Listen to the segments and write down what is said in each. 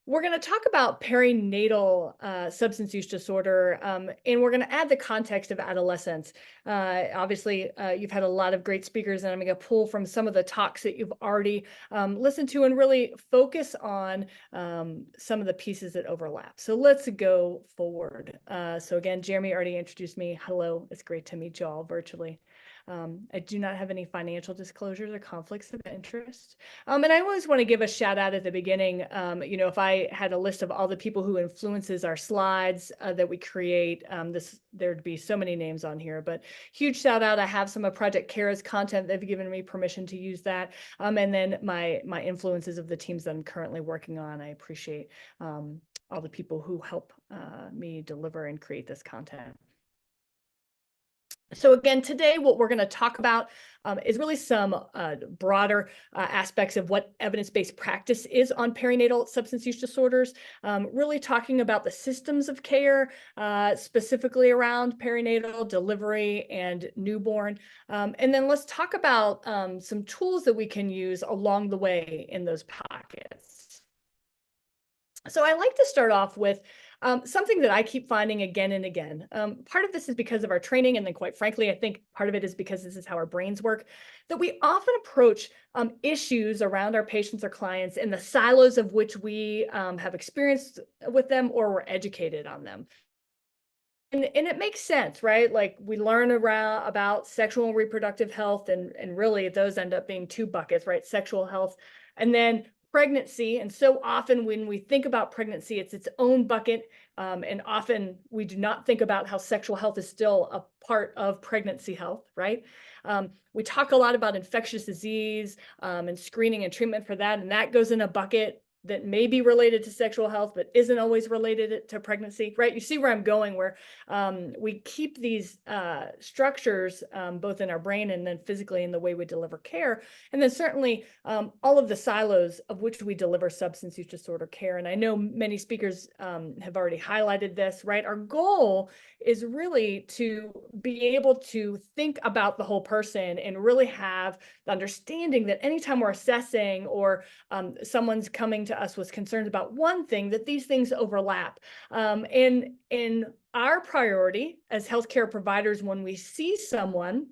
We're going to talk about perinatal substance use disorder, and we're going to add the context of adolescence. Obviously, you've had a lot of great speakers, and I'm going to pull from some of the talks that you've already listened to and really focus on some of the pieces that overlap. So let's go forward. So again, Jeremy already introduced me. Hello, it's great to meet you all virtually. I do not have any financial disclosures or conflicts of interest. And I always want to give a shout out at the beginning. If I had a list of all the people who influences our slides that we create, there'd be so many names on here, but huge shout out. I have some of Project CARA's content. They've given me permission to use that. And then my influences of the teams that I'm currently working on. I appreciate all the people who help me deliver and create this content. So again, today what we're going to talk about is really some broader aspects of what evidence-based practice is on perinatal substance use disorders, really talking about the systems of care, specifically around perinatal delivery and newborn. And then let's talk about some tools that we can use along the way in those pockets. So I like to start off with something that I keep finding again and again. Part of this is because of our training, and then quite frankly, I think part of it is because this is how our brains work, that we often approach issues around our patients or clients in the silos of which we have experienced with them or were educated on them. And it makes sense, right? Like we learn about sexual and reproductive health, and really those end up being two buckets, right? Sexual health and then pregnancy. And so often when we think about pregnancy, it's its own bucket. And often we do not think about how sexual health is still a part of pregnancy health, right? We talk a lot about infectious disease and screening and treatment for that. And that goes in a bucket that may be related to sexual health, but isn't always related to pregnancy, right? You see where I'm going, where we keep these structures both in our brain and then physically in the way we deliver care. And then certainly all of the silos of which we deliver substance use disorder care. And I know many speakers have already highlighted this, right? Our goal is really to be able to think about the whole person and really have the understanding that anytime we're assessing or someone's coming to us with concerns about one thing, that these things overlap. And our priority as healthcare providers, when we see someone,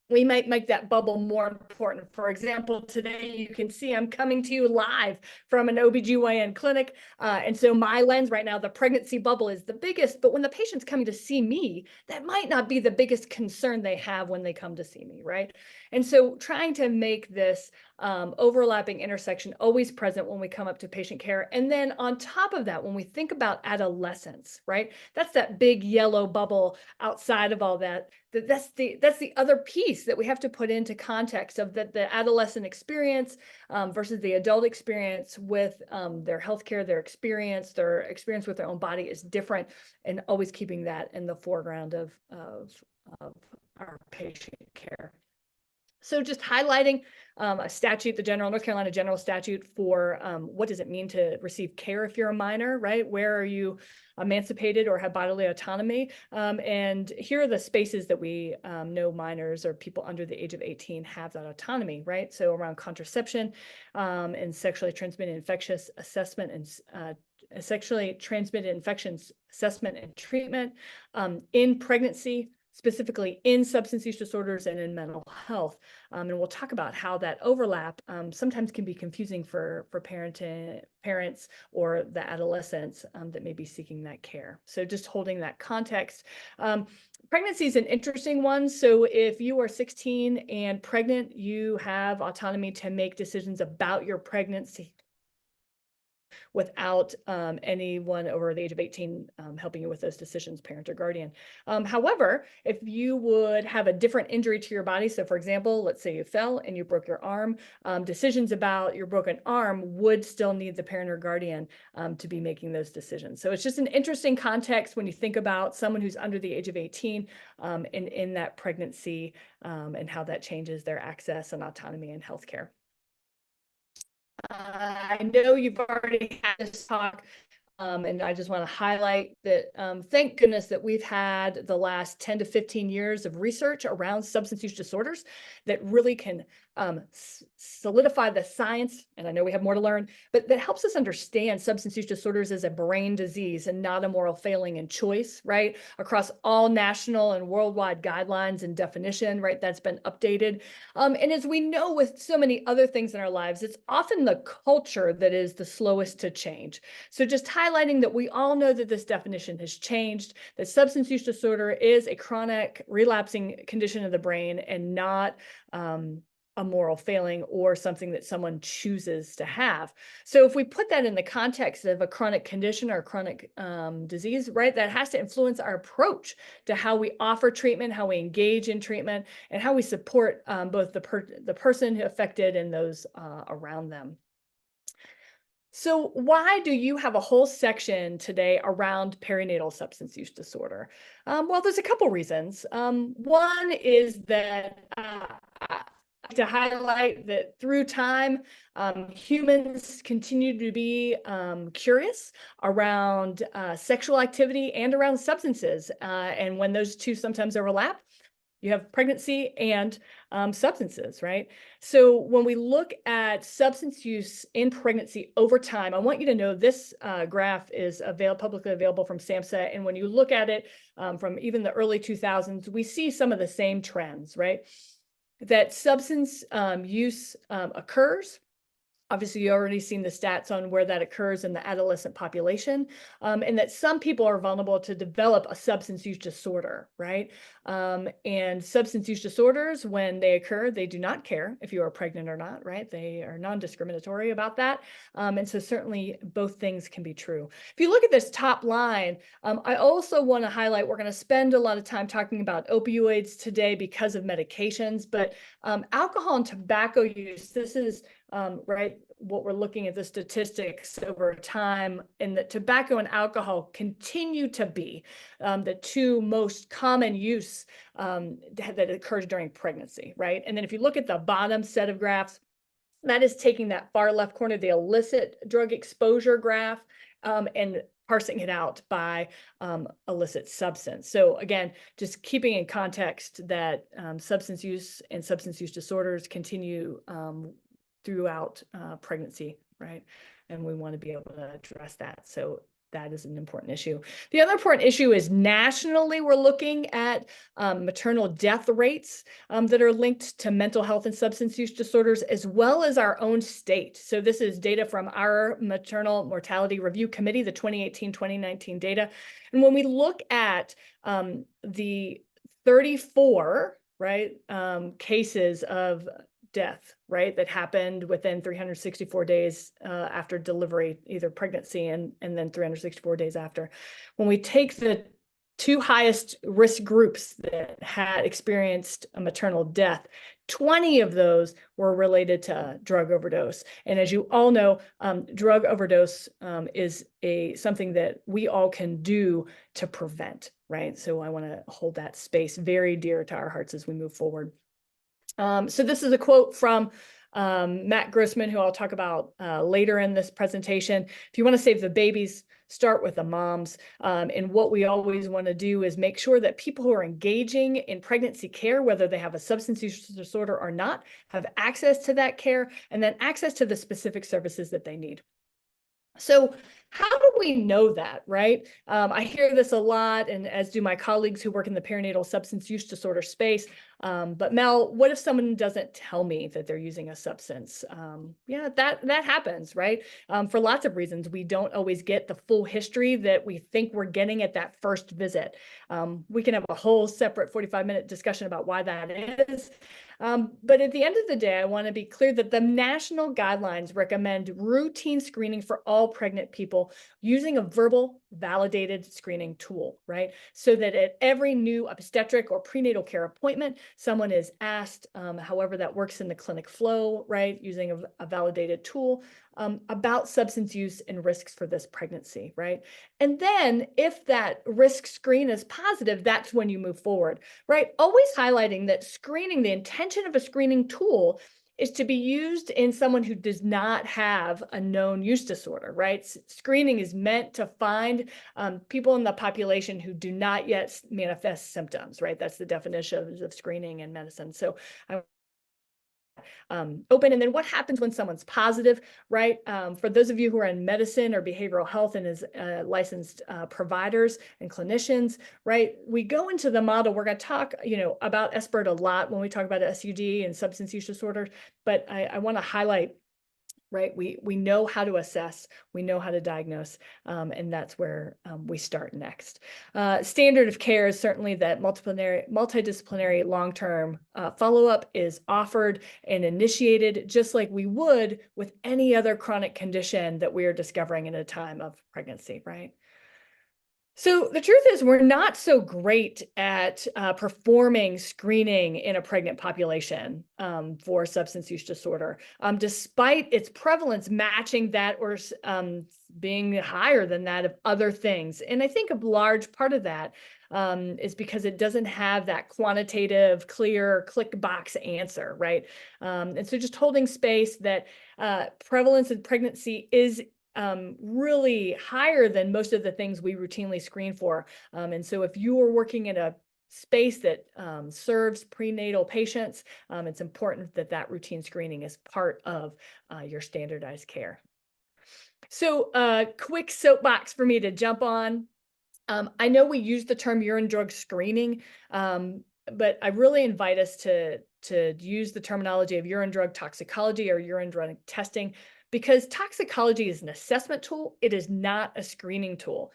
we might make that bubble more important. For example, today you can see I'm coming to you live from an OBGYN clinic. And so my lens right now, the pregnancy bubble is the biggest, but when the patient's coming to see me, that might not be the biggest concern they have when they come to see me, right? And so trying to make this overlapping intersection always present when we come up to patient care. And then on top of that, when we think about adolescents, right? That's that big yellow bubble outside of all that. That's the other piece that we have to put into context of that the adolescent experience versus the adult experience with their healthcare, their experience with their own body is different, and always keeping that in the foreground of our patient care. So just highlighting a statute, the North Carolina General Statute for what does it mean to receive care if you're a minor, right? Where are you emancipated or have bodily autonomy? And here are the spaces that we know minors or people under the age of 18 have that autonomy, right? So around contraception and sexually transmitted infectious assessment and sexually transmitted infections assessment and treatment, in pregnancy, specifically in substance use disorders and in mental health. And we'll talk about how that overlap sometimes can be confusing for parents or the adolescents that may be seeking that care. So just holding that context. Pregnancy is an interesting one. So if you are 16 and pregnant, you have autonomy to make decisions about your pregnancy without anyone over the age of 18 helping you with those decisions, parent or guardian. However, if you would have a different injury to your body, so for example, let's say you fell and you broke your arm, decisions about your broken arm would still need the parent or guardian to be making those decisions. So it's just an interesting context when you think about someone who's under the age of 18 and in that pregnancy and how that changes their access and autonomy in healthcare. I know you've already had this talk, and I just want to highlight that thank goodness that we've had the last 10 to 15 years of research around substance use disorders that really can solidify the science, and I know we have more to learn, but that helps us understand substance use disorders as a brain disease and not a moral failing in choice, right? Across all national and worldwide guidelines and definition, right? That's been updated. And as we know with so many other things in our lives, it's often the culture that is the slowest to change. So just highlighting that we all know that this definition has changed, that substance use disorder is a chronic relapsing condition of the brain and not a moral failing or something that someone chooses to have. So if we put that in the context of a chronic condition or a chronic disease, right, that has to influence our approach to how we offer treatment, how we engage in treatment, and how we support both the person affected and those around them. So why do you have a whole section today around perinatal substance use disorder? Well, there's a couple reasons. One is that to highlight that through time, humans continue to be curious around sexual activity and around substances. And when those two sometimes overlap, you have pregnancy and substances, right? So when we look at substance use in pregnancy over time, I want you to know this graph is publicly available from SAMHSA. And when you look at it from even the early 2000s, we see some of the same trends, right? That substance use occurs. Obviously, you already seen the stats on where that occurs in the adolescent population, and that some people are vulnerable to develop a substance use disorder, right? And substance use disorders, when they occur, they do not care if you are pregnant or not, right? They are non-discriminatory about that. And so certainly both things can be true. If you look at this top line, I also want to highlight, we're going to spend a lot of time talking about opioids today because of medications, but alcohol and tobacco use, this is right, what we're looking at the statistics over time, and that tobacco and alcohol continue to be the two most common use that occurs during pregnancy, right? And then if you look at the bottom set of graphs, that is taking that far left corner, the illicit drug exposure graph, and parsing it out by illicit substance. So again, just keeping in context that substance use and substance use disorders continue throughout pregnancy, right? And we want to be able to address that. So that is an important issue. The other important issue is nationally, we're looking at maternal death rates that are linked to mental health and substance use disorders, as well as our own state. So this is data from our Maternal Mortality Review Committee, the 2018-2019 data. And when we look at the 34, right, cases of death, right, that happened within 364 days after delivery, either pregnancy and then 364 days after. When we take the two highest risk groups that had experienced a maternal death, 20 of those were related to drug overdose. And as you all know, drug overdose is something that we all can do to prevent, right? So I want to hold that space very dear to our hearts as we move forward. So this is a quote from Matt Grossman, who I'll talk about later in this presentation. If you want to save the babies, start with the moms. And what we always want to do is make sure that people who are engaging in pregnancy care, whether they have a substance use disorder or not, have access to that care and then access to the specific services that they need. So how do we know that, right? I hear this a lot, and as do my colleagues who work in the perinatal substance use disorder space. But Mel, what if someone doesn't tell me that they're using a substance? Yeah, that happens, right? For lots of reasons. We don't always get the full history that we think we're getting at that first visit. We can have a whole separate 45-minute discussion about why that is. But at the end of the day, I want to be clear that the national guidelines recommend routine screening for all pregnant people using a verbal validated screening tool, right? So that at every new obstetric or prenatal care appointment, someone is asked, however that works in the clinic flow, right, using a validated tool, about substance use and risks for this pregnancy, right? And then if that risk screen is positive, that's when you move forward, right? Always highlighting that screening, the intention of a screening tool is to be used in someone who does not have a known use disorder, right? Screening is meant to find people in the population who do not yet manifest symptoms, right? That's the definition of screening in medicine. So I open. And then what happens when someone's positive, right? For those of you who are in medicine or behavioral health and as licensed providers and clinicians, right? We go into the model. We're going to talk, about SBIRT a lot when we talk about SUD and substance use disorder, but I want to highlight, right? We know how to assess, we know how to diagnose, and that's where we start next. Standard of care is certainly that multidisciplinary long-term follow-up is offered and initiated just like we would with any other chronic condition that we are discovering in a time of pregnancy, right? So the truth is we're not so great at performing screening in a pregnant population for substance use disorder, despite its prevalence matching that or being higher than that of other things. And I think a large part of that is because it doesn't have that quantitative, clear, click box answer, right? And so just holding space that prevalence in pregnancy is really higher than most of the things we routinely screen for. And so if you are working in a space that serves prenatal patients, it's important that that routine screening is part of your standardized care. So quick soapbox for me to jump on. I know we use the term urine drug screening, but I really invite us to use the terminology of urine drug toxicology or urine drug testing, because toxicology is an assessment tool. It is not a screening tool.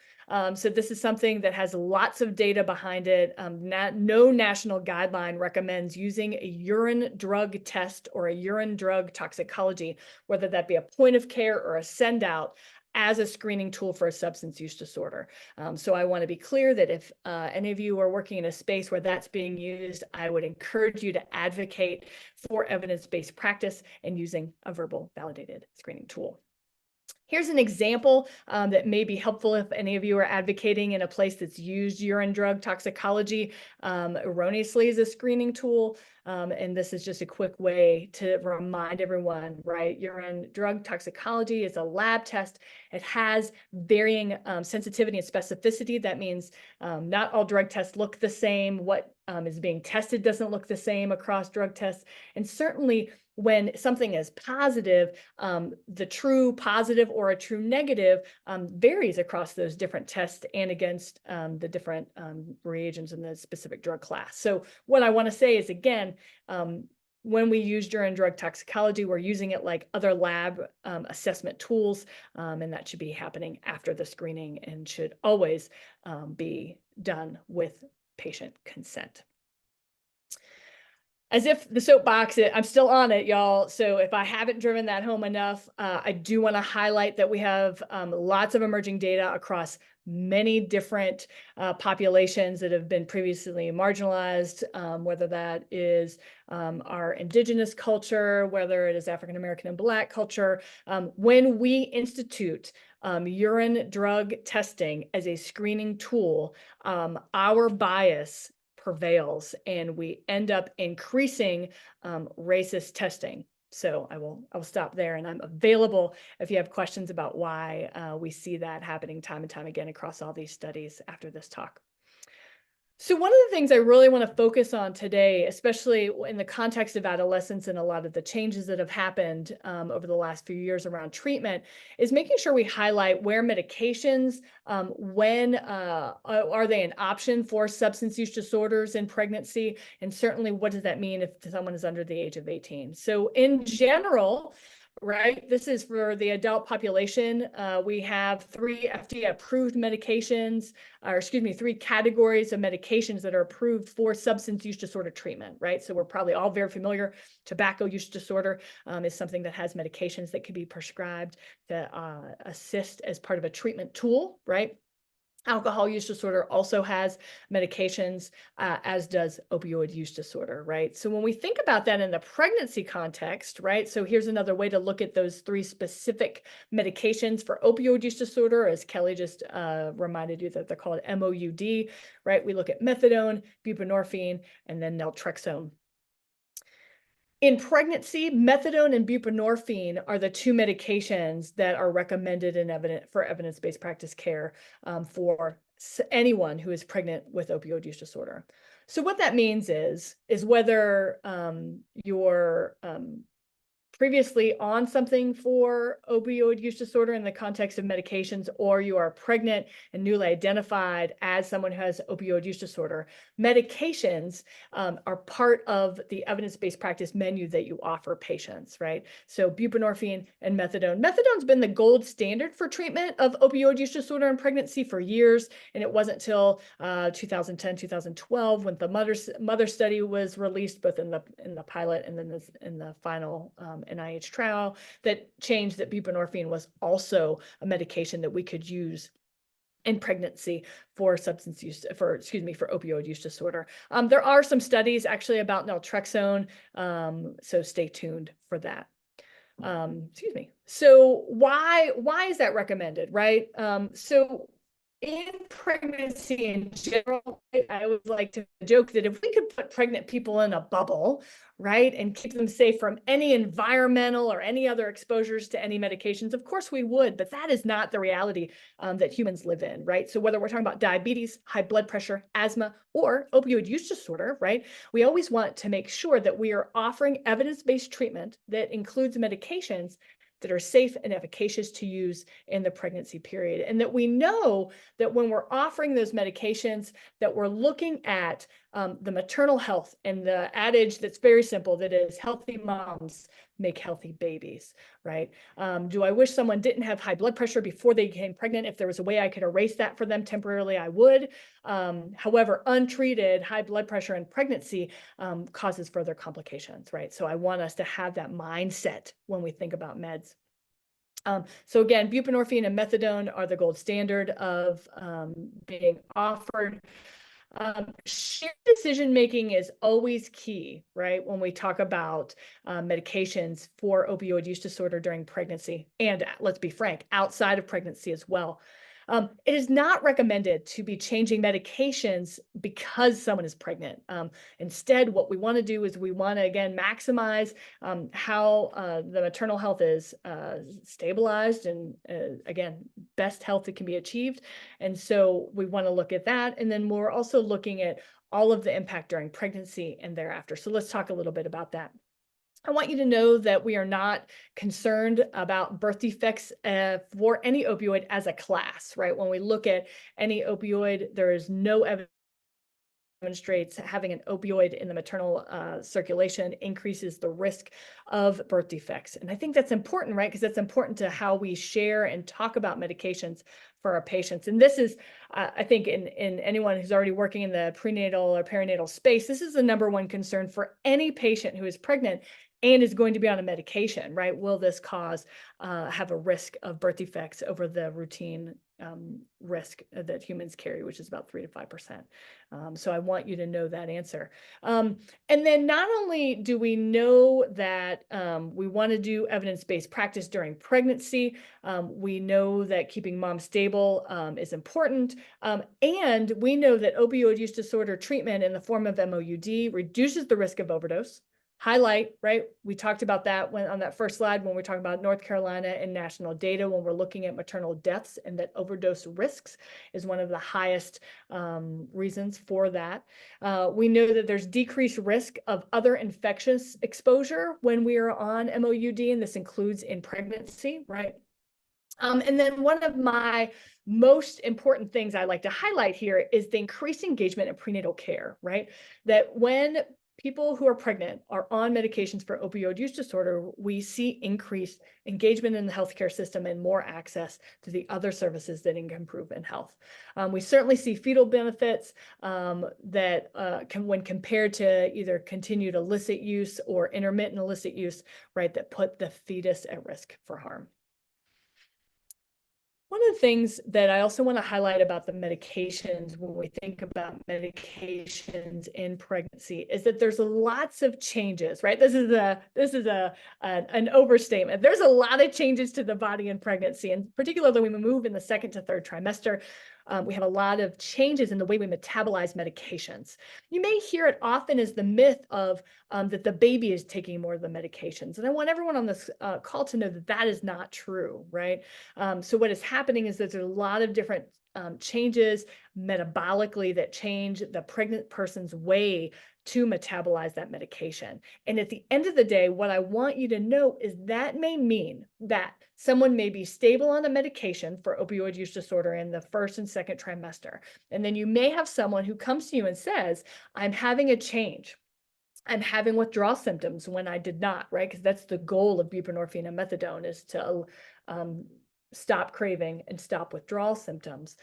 So this is something that has lots of data behind it. No national guideline recommends using a urine drug test or a urine drug toxicology, whether that be a point of care or a send out, as a screening tool for a substance use disorder. So I want to be clear that if any of you are working in a space where that's being used, I would encourage you to advocate for evidence-based practice and using a verbal validated screening tool. Here's an example that may be helpful if any of you are advocating in a place that's used urine drug toxicology erroneously as a screening tool. And this is just a quick way to remind everyone, right? Urine drug toxicology is a lab test. It has varying sensitivity and specificity. That means not all drug tests look the same. What is being tested doesn't look the same across drug tests. And certainly when something is positive, the true positive or a true negative varies across those different tests and against the different reagents in the specific drug class. So what I want to say is, again, when we use urine drug toxicology, we're using it like other lab assessment tools, and that should be happening after the screening and should always be done with patient consent. As if the soapbox, I'm still on it, y'all. So if I haven't driven that home enough, I do want to highlight that we have lots of emerging data across many different populations that have been previously marginalized, whether that is our indigenous culture, whether it is African American and Black culture. When we institute urine drug testing as a screening tool, our bias prevails and we end up increasing racist testing. So I will stop there, and I'm available if you have questions about why we see that happening time and time again across all these studies after this talk. So one of the things I really want to focus on today, especially in the context of adolescents and a lot of the changes that have happened over the last few years around treatment, is making sure we highlight where medications, when are they an option for substance use disorders in pregnancy, and certainly what does that mean if someone is under the age of 18. So in general, right, this is for the adult population. We have 3 FDA-approved medications, or excuse me, 3 categories of medications that are approved for substance use disorder treatment, right? So we're probably all very familiar. Tobacco use disorder is something that has medications that could be prescribed to assist as part of a treatment tool, right? Alcohol use disorder also has medications, as does opioid use disorder, right? So when we think about that in the pregnancy context, right? So here's another way to look at those 3 specific medications for opioid use disorder, as Kelly just reminded you that they're called MOUD, right? We look at methadone, buprenorphine, and then naltrexone. In pregnancy, methadone and buprenorphine are the 2 medications that are recommended for evidence-based practice care for anyone who is pregnant with opioid use disorder. So what that means is whether you're previously on something for opioid use disorder in the context of medications, or you are pregnant and newly identified as someone who has opioid use disorder, medications are part of the evidence-based practice menu that you offer patients, right? So buprenorphine and methadone. Methadone's been the gold standard for treatment of opioid use disorder in pregnancy for years, and it wasn't till 2010, 2012 when the mother study was released, both in the pilot and then in the final NIH trial, that changed that buprenorphine was also a medication that we could use in pregnancy for substance use, for opioid use disorder. There are some studies actually about naltrexone, so stay tuned for that. So why is that recommended, right? So in pregnancy in general, I always like to joke that if we could put pregnant people in a bubble, right, and keep them safe from any environmental or any other exposures to any medications, of course we would, but that is not the reality that humans live in, right? So whether we're talking about diabetes, high blood pressure, asthma, or opioid use disorder, right, we always want to make sure that we are offering evidence-based treatment that includes medications that are safe and efficacious to use in the pregnancy period. And that we know that when we're offering those medications, that we're looking at the maternal health, and the adage that's very simple, that is, healthy moms make healthy babies, right? Do I wish someone didn't have high blood pressure before they became pregnant? If there was a way I could erase that for them temporarily, I would. However, untreated high blood pressure in pregnancy causes further complications, right? So I want us to have that mindset when we think about meds. So again, buprenorphine and methadone are the gold standard of being offered. Shared decision-making is always key, right? When we talk about medications for opioid use disorder during pregnancy, and let's be frank, outside of pregnancy as well. It is not recommended to be changing medications because someone is pregnant. Instead, what we want to do is we want to, again, maximize how the maternal health is stabilized, and again, best health that can be achieved. And so we want to look at that. And then we're also looking at all of the impact during pregnancy and thereafter. So let's talk a little bit about that. I want you to know that we are not concerned about birth defects for any opioid as a class, right? When we look at any opioid, there is no evidence demonstrates having an opioid in the maternal circulation increases the risk of birth defects. And I think that's important, right? Because that's important to how we share and talk about medications for our patients. And this is, I think, in anyone who's already working in the prenatal or perinatal space, this is the #1 concern for any patient who is pregnant and is going to be on a medication, right? Will this cause have a risk of birth defects over the routine risk that humans carry, which is about 3 to 5%. So I want you to know that answer. And then not only do we know that we want to do evidence-based practice during pregnancy, we know that keeping mom stable is important, and we know that opioid use disorder treatment in the form of MOUD reduces the risk of overdose. Highlight, right? We talked about that when on that first slide when we're talking about North Carolina and national data, when we're looking at maternal deaths, and that overdose risks is one of the highest reasons for that. We know that there's decreased risk of other infectious exposure when we are on MOUD, and this includes in pregnancy, right? And then one of my most important things I like to highlight here is the increased engagement in prenatal care, right? That when people who are pregnant are on medications for opioid use disorder, we see increased engagement in the healthcare system and more access to the other services that can improve in health. We certainly see fetal benefits that when compared to either continued illicit use or intermittent illicit use, right, that put the fetus at risk for harm. One of the things that I also want to highlight about the medications when we think about medications in pregnancy is that there's lots of changes, right? This is an overstatement. There's a lot of changes to the body in pregnancy, and particularly when we move in the 2nd to 3rd trimester. we have a lot of changes in the way we metabolize medications. You may hear it often as the myth of that the baby is taking more of the medications. And I want everyone on this call to know that that is not true, right? So what is happening is that there's a lot of different changes metabolically that change the pregnant person's way to metabolize that medication. And at the end of the day, what I want you to know is that may mean that someone may be stable on a medication for opioid use disorder in the first and second trimester. And then you may have someone who comes to you and says, I'm having a change. I'm having withdrawal symptoms when I did not, right? Because that's the goal of buprenorphine and methadone, is to stop craving and stop withdrawal symptoms.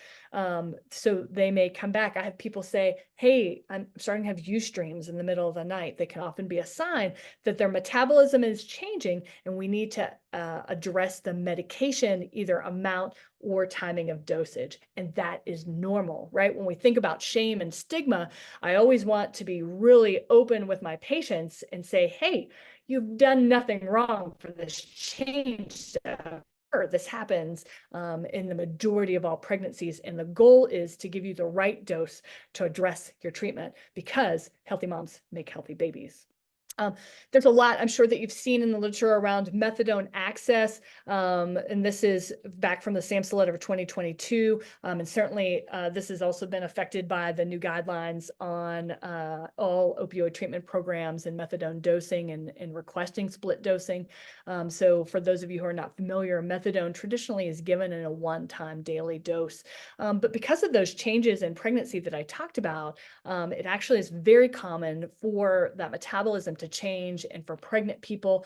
So they may come back. I have people say, hey, I'm starting to have use dreams in the middle of the night. They can often be a sign that their metabolism is changing, and we need to address the medication, either amount or timing of dosage. And that is normal, right? When we think about shame and stigma, I always want to be really open with my patients and say, hey, you've done nothing wrong for this change to occur. This happens in the majority of all pregnancies. And the goal is to give you the right dose to address your treatment, because healthy moms make healthy babies. There's a lot I'm sure that you've seen in the literature around methadone access, and this is back from the SAMHSA letter of 2022, and certainly this has also been affected by the new guidelines on all opioid treatment programs and methadone dosing and requesting split dosing. So for those of you who are not familiar, methadone traditionally is given in a one-time daily dose, but because of those changes in pregnancy that I talked about, it actually is very common for that metabolism to change, and for pregnant people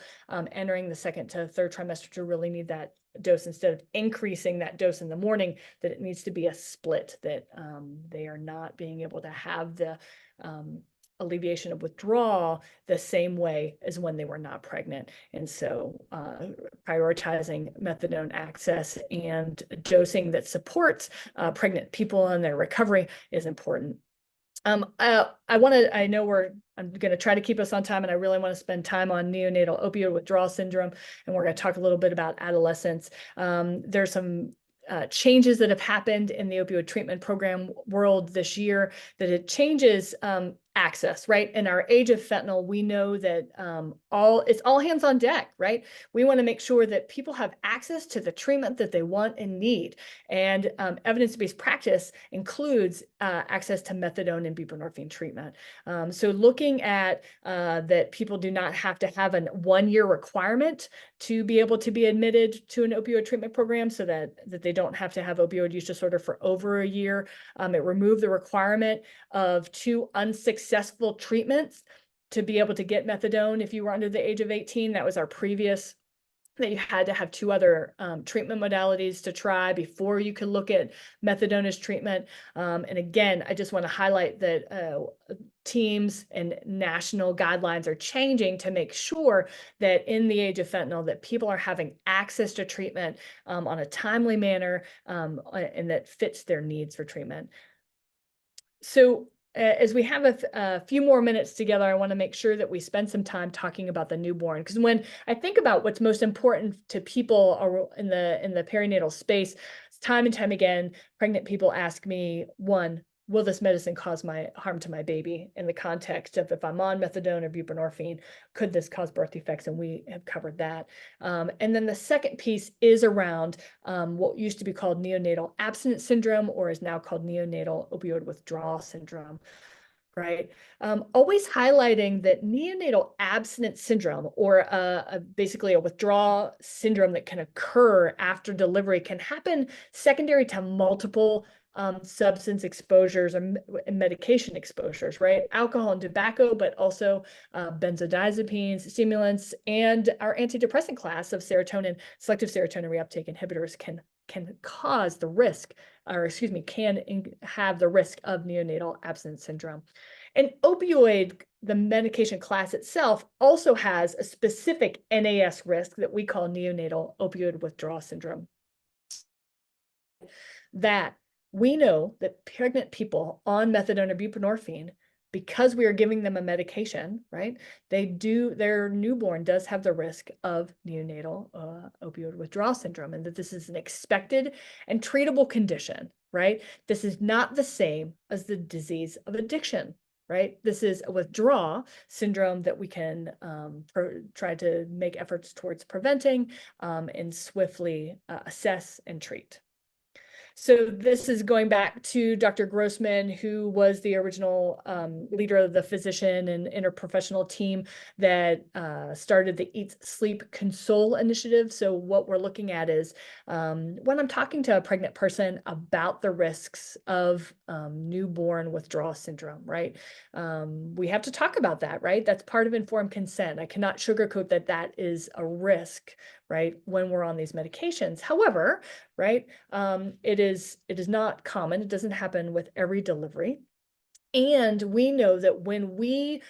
entering the second to third trimester to really need that dose, instead of increasing that dose in the morning, that it needs to be a split, that they are not being able to have the alleviation of withdrawal the same way as when they were not pregnant. And so prioritizing methadone access and dosing that supports pregnant people and their recovery is important. I know I'm going to try to keep us on time, and I really want to spend time on neonatal opioid withdrawal syndrome, and we're going to talk a little bit about adolescents. There's some changes that have happened in the opioid treatment program world this year that it changes access, right? In our age of fentanyl, we know that it's all hands on deck, right? We want to make sure that people have access to the treatment that they want and need. And evidence-based practice includes access to methadone and buprenorphine treatment. So looking at that people do not have to have a 1-year requirement to be able to be admitted to an opioid treatment program, so that they don't have to have opioid use disorder for over a year. It removed the requirement of 2 unsuccessful treatments to be able to get methadone if you were under the age of 18. That was our previous, that you had to have 2 other treatment modalities to try before you could look at methadone as treatment. And again, I just want to highlight that teams and national guidelines are changing to make sure that in the age of fentanyl, that people are having access to treatment on a timely manner, and that fits their needs for treatment. So as we have a few more minutes together, I want to make sure that we spend some time talking about the newborn, because when I think about what's most important to people in the perinatal space, time and time again, pregnant people ask me, one, will this medicine cause harm to my baby, in the context of, if I'm on methadone or buprenorphine, could this cause birth defects? And we have covered that. And then the second piece is around what used to be called neonatal abstinence syndrome, or is now called neonatal opioid withdrawal syndrome. Right. Always highlighting that neonatal abstinence syndrome, or basically a withdrawal syndrome that can occur after delivery, can happen secondary to multiple substance exposures and medication exposures, right? Alcohol and tobacco, but also benzodiazepines, stimulants, and our antidepressant class of serotonin, selective serotonin reuptake inhibitors can cause the risk, or excuse me, can have the risk of neonatal abstinence syndrome. And opioid, the medication class itself, also has a specific NAS risk that we call neonatal opioid withdrawal syndrome. That we know that pregnant people on methadone or buprenorphine, because we are giving them a medication, right, their newborn does have the risk of neonatal opioid withdrawal syndrome, and that this is an expected and treatable condition, right? This is not the same as the disease of addiction, right? This is a withdrawal syndrome that we can try to make efforts towards preventing and swiftly assess and treat. So this is going back to Dr. Grossman, who was the original leader of the physician and interprofessional team that started the Eat, Sleep, Console initiative. So what we're looking at is when I'm talking to a pregnant person about the risks of newborn withdrawal syndrome, right? We have to talk about that, right? That's part of informed consent. I cannot sugarcoat that that is a risk, right, when we're on these medications. However, right, it is not common. It doesn't happen with every delivery. And we know that when we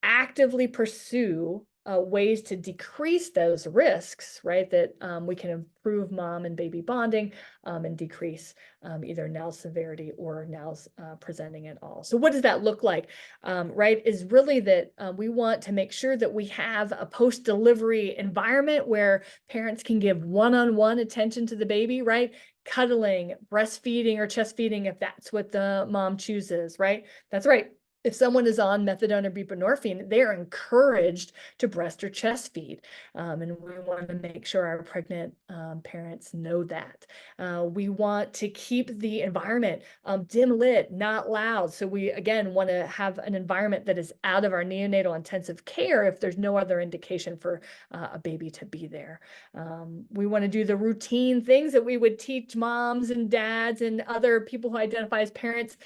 actively pursue ways to decrease those risks, right, that we can improve mom and baby bonding and decrease either NALS severity or NALS presenting at all. So what does that look like, right, is really that we want to make sure that we have a post-delivery environment where parents can give one-on-one attention to the baby, right? Cuddling, breastfeeding, or chest feeding if that's what the mom chooses, right? That's right. If someone is on methadone or buprenorphine, they are encouraged to breast or chest feed. And we want to make sure our pregnant parents know that. We want to keep the environment dim lit, not loud. So we, again, want to have an environment that is out of our neonatal intensive care if there's no other indication for a baby to be there. We want to do the routine things that we would teach moms and dads and other people who identify as parents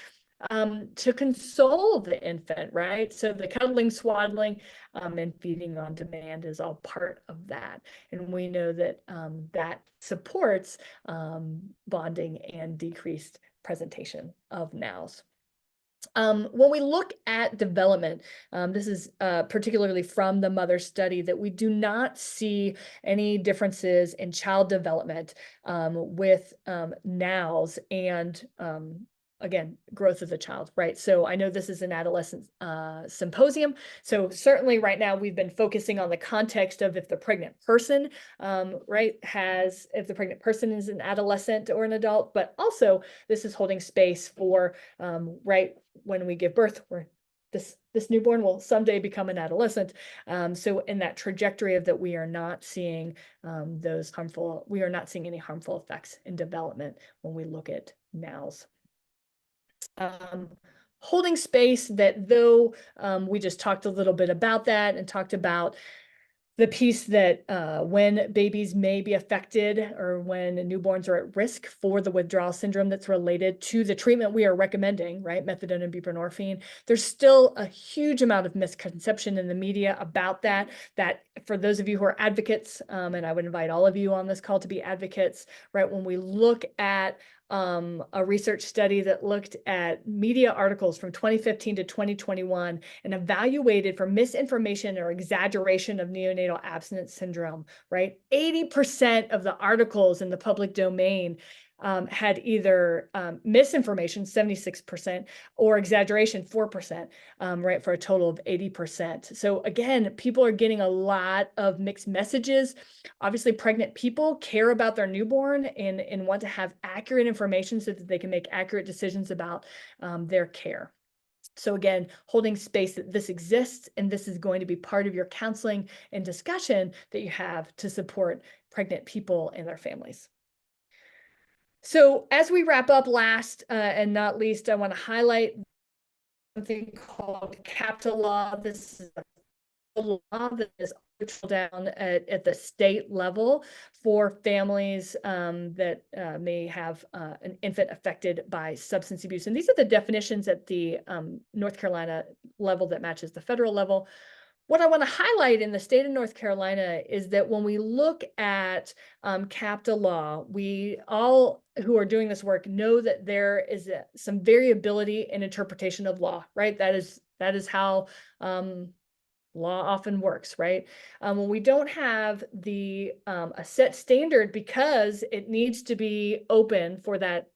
to console the infant, right? So the cuddling, swaddling, and feeding on demand is all part of that. And we know that that supports bonding and decreased presentation of NOWs. When we look at development, this is particularly from the mother study, that we do not see any differences in child development with NOWs and again, growth of the child, right? So I know this is an adolescent symposium. So certainly right now we've been focusing on the context of if the pregnant person, right, if the pregnant person is an adolescent or an adult, but also this is holding space for, right, when we give birth, this newborn will someday become an adolescent. So in that trajectory of that, we are not seeing we are not seeing any harmful effects in development when we look at NOWs. Holding space, that though we just talked a little bit about that and talked about the piece that when babies may be affected or when newborns are at risk for the withdrawal syndrome that's related to the treatment we are recommending, right, methadone and buprenorphine, there's still a huge amount of misconception in the media about that for those of you who are advocates, and I would invite all of you on this call to be advocates, right, when we look at a research study that looked at media articles from 2015 to 2021 and evaluated for misinformation or exaggeration of neonatal abstinence syndrome, right? 80% of the articles in the public domain had either misinformation, 76%, or exaggeration, 4%, right, for a total of 80%. So again, people are getting a lot of mixed messages. Obviously, pregnant people care about their newborn and want to have accurate information so that they can make accurate decisions about their care. So again, holding space that this exists and this is going to be part of your counseling and discussion that you have to support pregnant people and their families. So as we wrap up, last and not least, I want to highlight something called CAPTA law. This is a law that is down at the state level for families that may have an infant affected by substance abuse. And these are the definitions at the North Carolina level that matches the federal level. What I want to highlight in the state of North Carolina is that when we look at CAPTA law, we all who are doing this work know that there is some variability in interpretation of law, right? That is how law often works, right? When we don't have a set standard because it needs to be open for that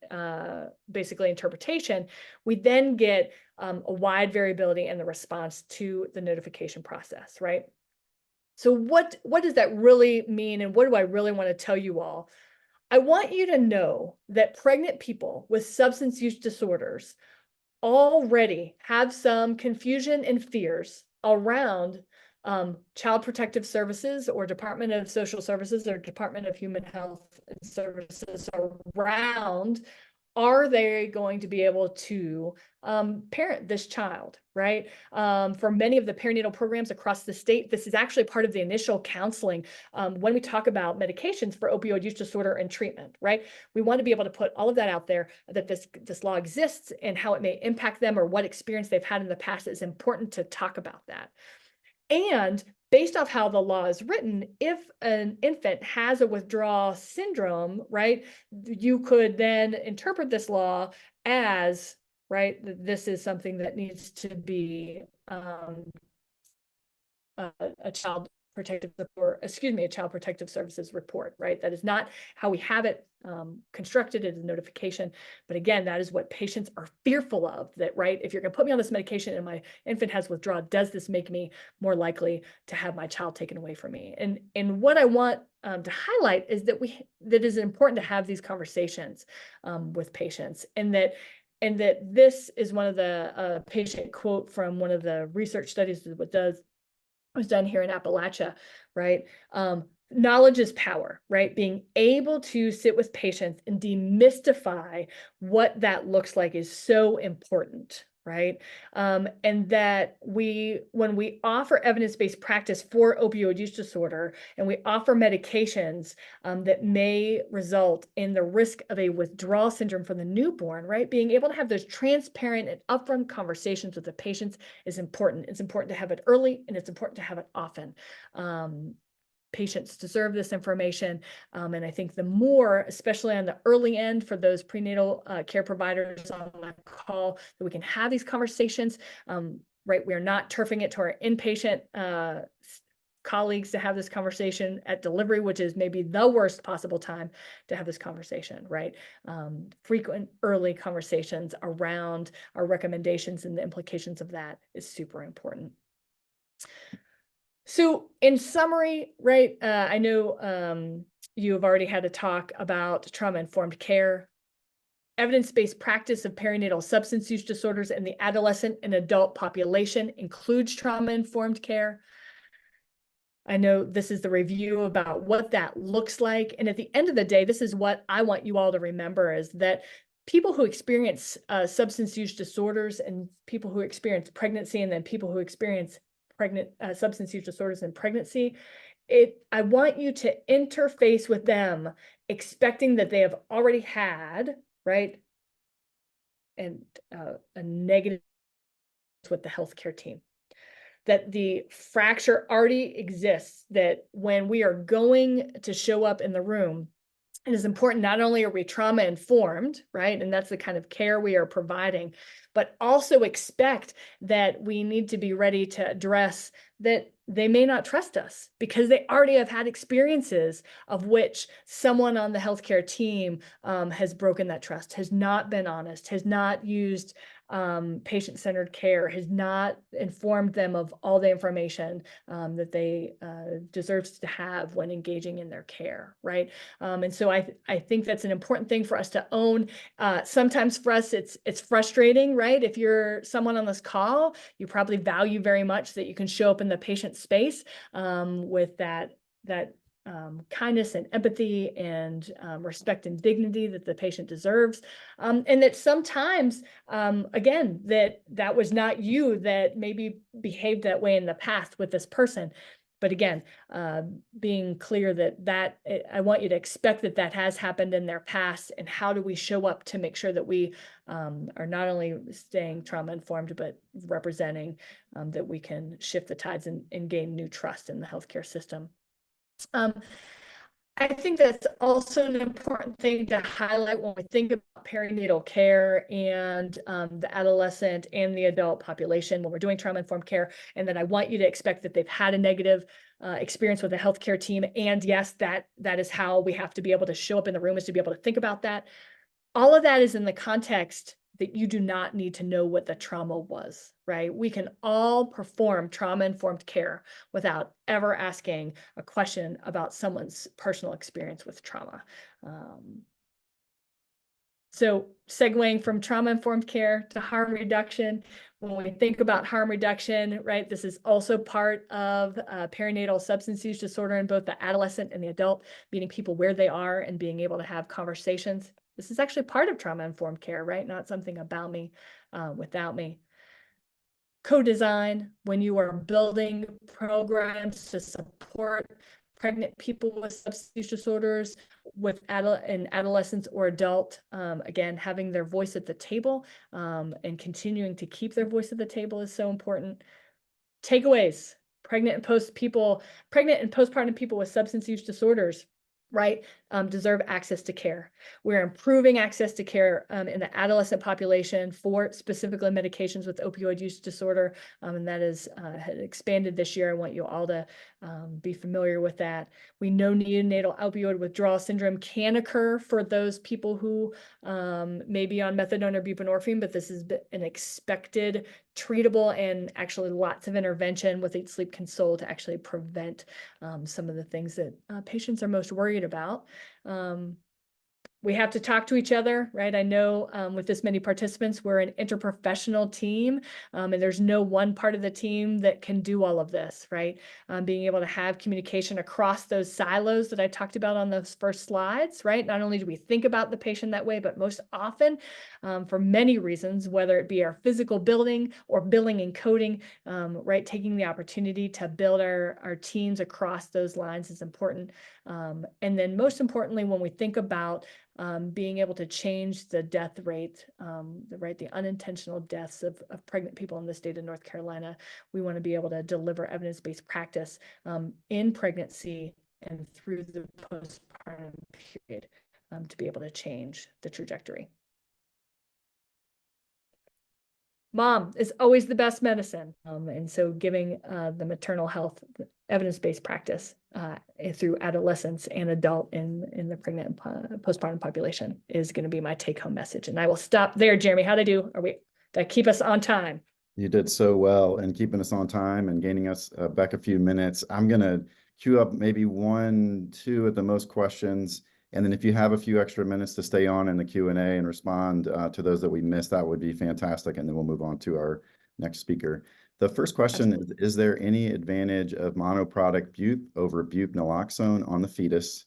basically interpretation, we then get a wide variability in the response to the notification process, right? So what does that really mean, and what do I really want to tell you all? I want you to know that pregnant people with substance use disorders already have some confusion and fears around Child Protective Services or Department of Social Services or Department of Human Health and Services around, are they going to be able to parent this child, right? For many of the perinatal programs across the state, this is actually part of the initial counseling when we talk about medications for opioid use disorder and treatment, right? We want to be able to put all of that out there, that this law exists and how it may impact them or what experience they've had in the past. Is important to talk about that. And based off how the law is written, if an infant has a withdrawal syndrome, right, you could then interpret this law as, right, this is something that needs to be a child protective support, excuse me, a child protective services report, right? That is not how we have it constructed as a notification. But again, that is what patients are fearful of, that, right? If you're going to put me on this medication and my infant has withdrawal, does this make me more likely to have my child taken away from me? And what I want to highlight is that that is important to have these conversations with patients, and that this is one of the patient quote from one of the research studies that was done here in Appalachia, right? Knowledge is power, right? Being able to sit with patients and demystify what that looks like is so important, right? And that when we offer evidence-based practice for opioid use disorder, and we offer medications that may result in the risk of a withdrawal syndrome for the newborn, right? Being able to have those transparent and upfront conversations with the patients is important. It's important to have it early, and it's important to have it often. Patients deserve this information. And I think the more, especially on the early end for those prenatal care providers on the call, that we can have these conversations, right? We are not turfing it to our inpatient colleagues to have this conversation at delivery, which is maybe the worst possible time to have this conversation, right? Frequent early conversations around our recommendations and the implications of that is super important. So in summary, right, I know you have already had a talk about trauma-informed care. Evidence-based practice of perinatal substance use disorders in the adolescent and adult population includes trauma-informed care. I know this is the review about what that looks like. And at the end of the day, this is what I want you all to remember, is that people who experience substance use disorders, and people who experience pregnancy, and then people who experience substance use disorders in pregnancy, I want you to interface with them expecting that they have already had, right, and a negative with the healthcare team, that the fracture already exists, that when we are going to show up in the room, it is important, not only are we trauma informed, right, and that's the kind of care we are providing, but also expect that we need to be ready to address that they may not trust us because they already have had experiences of which someone on the healthcare team has broken that trust, has not been honest, has not used patient-centered care, has not informed them of all the information that they deserve to have when engaging in their care, right? And so I think that's an important thing for us to own. Sometimes for us, it's frustrating, right? If you're someone on this call, you probably value very much that you can show up in the patient space with that kindness and empathy and respect and dignity that the patient deserves. And that sometimes, again, that was not you that maybe behaved that way in the past with this person. But again, being clear that I want you to expect that has happened in their past, and how do we show up to make sure that we are not only staying trauma informed, but representing that we can shift the tides and gain new trust in the healthcare system. I think that's also an important thing to highlight when we think about perinatal care and the adolescent and the adult population when we're doing trauma-informed care, and that I want you to expect that they've had a negative experience with the healthcare team. And yes, that is how we have to be able to show up in the room, is to be able to think about that. All of that is in the context that you do not need to know what the trauma was, right? We can all perform trauma-informed care without ever asking a question about someone's personal experience with trauma. So segueing from trauma-informed care to harm reduction, when we think about harm reduction, right, this is also part of perinatal substance use disorder in both the adolescent and the adult, meeting people where they are and being able to have conversations. This is actually part of trauma-informed care, right? Not something about me, without me. Co-design, when you are building programs to support pregnant people with substance use disorders, with adolescents or adult, again, having their voice at the table, and continuing to keep their voice at the table is so important. Takeaways: pregnant and postpartum people with substance use disorders, right, deserve access to care. We're improving access to care in the adolescent population for specifically medications with opioid use disorder, and that is had expanded this year. I want you all to be familiar with that. We know neonatal opioid withdrawal syndrome can occur for those people who may be on methadone or buprenorphine, but this is an expected, treatable, and actually lots of intervention with Eat Sleep Console to actually prevent some of the things that patients are most worried about. We have to talk to each other, right? I know with this many participants, we're an interprofessional team, and there's no one part of the team that can do all of this, right? Being able to have communication across those silos that I talked about on those first slides, right? Not only do we think about the patient that way, but most often, for many reasons, whether it be our physical building or billing and coding, right? Taking the opportunity to build our teams across those lines is important. And then most importantly, when we think about being able to change the death rate, the unintentional deaths of pregnant people in the state of North Carolina, we want to be able to deliver evidence-based practice in pregnancy and through the postpartum period to be able to change the trajectory. Mom is always the best medicine. And so giving the maternal health evidence-based practice through adolescents and adult in the pregnant and postpartum population is going to be my take-home message. And I will stop there. Jeremy, how'd I do? Did I keep us on time? You did so well in keeping us on time and gaining us back a few minutes. I'm going to queue up maybe 1, 2 at the most questions. And then if you have a few extra minutes to stay on in the Q&A and respond to those that we missed, that would be fantastic. And then we'll move on to our next speaker. The first question is there any advantage of monoproduct bupe over bupe naloxone on the fetus?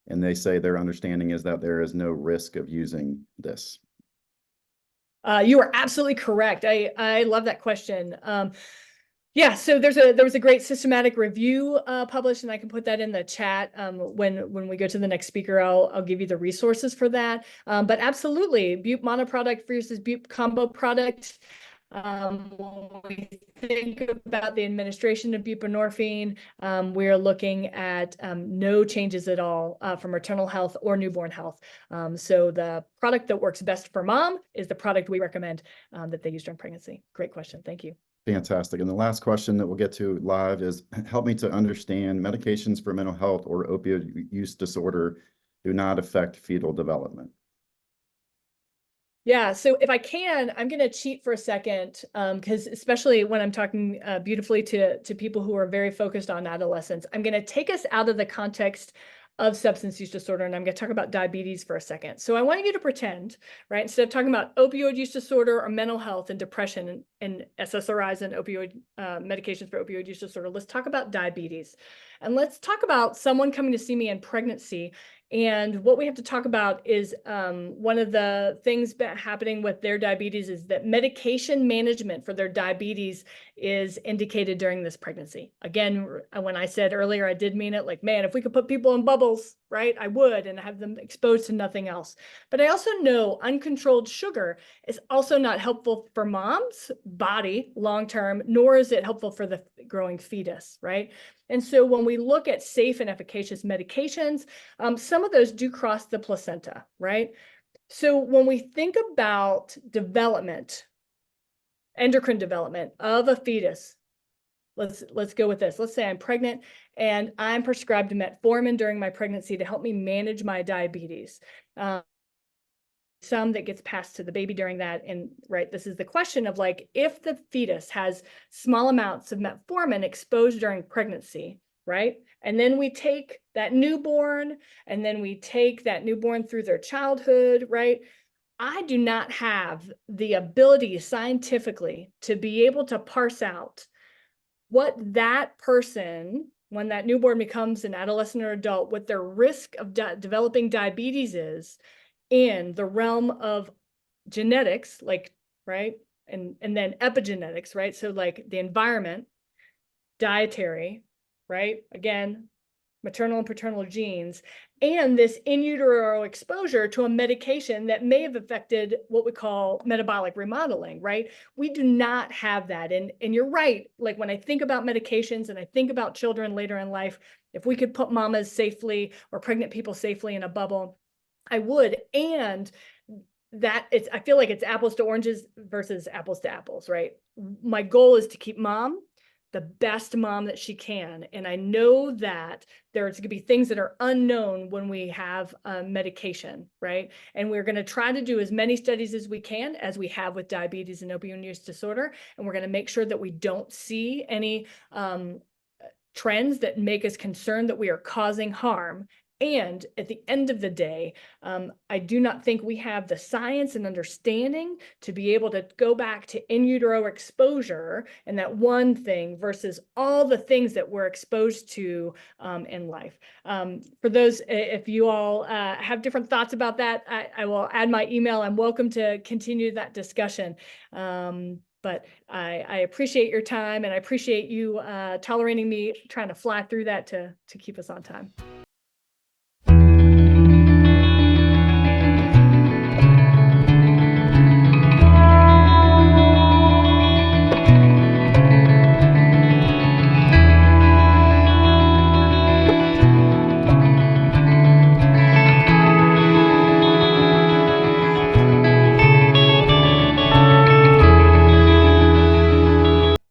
And they say their understanding is that there is no risk of using this. You are absolutely correct. I love that question. Yeah, so there was a great systematic review published, and I can put that in the chat when we go to the next speaker. I'll give you the resources for that. But absolutely, bupe monoproduct versus bupe combo product. When we think about the administration of buprenorphine, we are looking at no changes at all for maternal health or newborn health. So the product that works best for mom is the product we recommend that they use during pregnancy. Great question. Thank you. Fantastic. And the last question that we'll get to live is, help me to understand medications for mental health or opioid use disorder do not affect fetal development. Yeah, so if I can, I'm going to cheat for a second, because especially when I'm talking beautifully to people who are very focused on adolescents, I'm going to take us out of the context of substance use disorder, and I'm going to talk about diabetes for a second. So I want you to pretend, right, instead of talking about opioid use disorder or mental health and depression and SSRIs and opioid medications for opioid use disorder, let's talk about diabetes. And let's talk about someone coming to see me in pregnancy. And what we have to talk about is one of the things happening with their diabetes is that medication management for their diabetes is indicated during this pregnancy. Again, when I said earlier, I did mean it, like, man, if we could put people in bubbles, right, I would, and have them exposed to nothing else. But I also know uncontrolled sugar is also not helpful for mom's body long-term, nor is it helpful for the growing fetus, right? And so when we look at safe and efficacious medications, some of those do cross the placenta, right? So when we think about development, endocrine development of a fetus, let's go with this. Let's say I'm pregnant and I'm prescribed metformin during my pregnancy to help me manage my diabetes. some that gets passed to the baby during that. And right, this is the question of like, if the fetus has small amounts of metformin exposed during pregnancy, right? And then we take that newborn, and then we take that newborn through their childhood, right? I do not have the ability scientifically to be able to parse out what that person, when that newborn becomes an adolescent or adult, what their risk of developing diabetes is in the realm of genetics, like, right? And then epigenetics, right? So like the environment, dietary, right? Again, maternal and paternal genes, and this in utero exposure to a medication that may have affected what we call metabolic remodeling, right? We do not have that. And you're right. Like when I think about medications and I think about children later in life, if we could put mamas safely or pregnant people safely in a bubble, I would. And that it's, I feel like it's apples to oranges versus apples to apples, right? My goal is to keep mom the best mom that she can. And I know that there's going to be things that are unknown when we have medication, right? And we're going to try to do as many studies as we can, as we have with diabetes and opioid use disorder. And we're going to make sure that we don't see any trends that make us concerned that we are causing harm. And at the end of the day, I do not think we have the science and understanding to be able to go back to in utero exposure and that one thing versus all the things that we're exposed to in life. For those, if you all have different thoughts about that, I will add my email. I'm welcome to continue that discussion. But I appreciate your time, and I appreciate you tolerating me trying to fly through that to keep us on time.